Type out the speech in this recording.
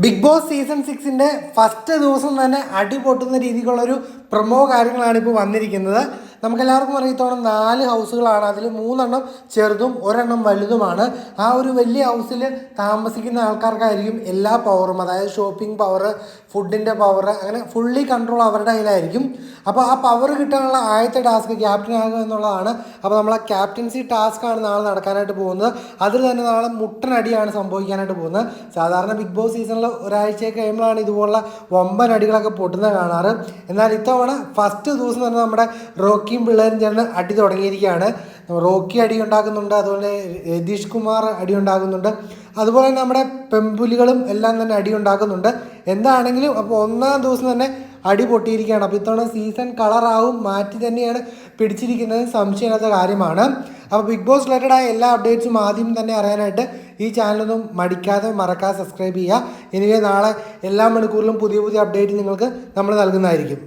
Big boss season 6ൻ്റെ first ദിവസം തന്നെ അടി പൊട്ടുന്ന രീതിക്കുള്ളൊരു പ്രൊമോ കാര്യങ്ങളാണ് ഇപ്പോൾ വന്നിരിക്കുന്നത്. നമുക്കെല്ലാവർക്കും അറിയത്തോളം 4 ഹൗസുകളാണ്. അതിൽ 3 ചെറുതും 1 വലുതുമാണ്. ആ ഒരു വലിയ ഹൗസിൽ താമസിക്കുന്ന ആൾക്കാർക്കായിരിക്കും എല്ലാ പവറും, അതായത് ഷോപ്പിംഗ് പവർ, ഫുഡിൻ്റെ പവർ, അങ്ങനെ ഫുള്ളി കൺട്രോൾ അവരുടെ കയ്യിലായിരിക്കും. അപ്പോൾ ആ പവർ കിട്ടാനുള്ള ആദ്യത്തെ ടാസ്ക് ക്യാപ്റ്റൻ ആകുക എന്നുള്ളതാണ്. അപ്പോൾ നമ്മളെ ക്യാപ്റ്റൻസി ടാസ്ക്കാണ് നാളെ നടക്കാനായിട്ട് പോകുന്നത്. അതിൽ തന്നെ നാളെ മുട്ടനടിയാണ് സംഭവിക്കാനായിട്ട് പോകുന്നത്. സാധാരണ ബിഗ് ബോസ് സീസണിൽ ഒരാഴ്ചയൊക്കെ കഴിയുമ്പോഴാണ് ഇതുപോലുള്ള വമ്പൻ അടികളൊക്കെ പൊട്ടുന്നത് കാണാറ്. എന്നാൽ ഇത്തവണ ഫസ്റ്റ് ദിവസം തന്നെ നമ്മുടെ റോക്കിയും പിള്ളേരും ചേർന്ന് അടി തുടങ്ങിയിരിക്കുകയാണ്. റോക്കി അടി ഉണ്ടാക്കുന്നുണ്ട്, അതുപോലെ രതീഷ് കുമാർ അടി ഉണ്ടാക്കുന്നുണ്ട്, അതുപോലെ തന്നെ നമ്മുടെ പെമ്പുലികളും എല്ലാം തന്നെ അടി ഉണ്ടാക്കുന്നുണ്ട്. എന്താണെങ്കിലും അപ്പോൾ 1-ാം ദിവസം തന്നെ അടി പൊട്ടിയിരിക്കുകയാണ്. അപ്പോൾ ഇത്തവണ സീസൺ കളറാവും, മാറ്റി തന്നെയാണ് പിടിച്ചിരിക്കുന്നത്, സംശയമില്ലാത്ത കാര്യമാണ്. അപ്പോൾ ബിഗ് ബോസ് റിലേറ്റഡായ എല്ലാ അപ്ഡേറ്റ്സും ആദ്യം തന്നെ അറിയാനായിട്ട് ഈ ചാനലൊന്നും മറക്കാതെ സബ്സ്ക്രൈബ് ചെയ്യുക. എനിവേ നാളെ എല്ലാ മണിക്കൂറിലും പുതിയ അപ്ഡേറ്റ് നിങ്ങൾക്ക് നമ്മൾ നൽകുന്നതായിരിക്കും.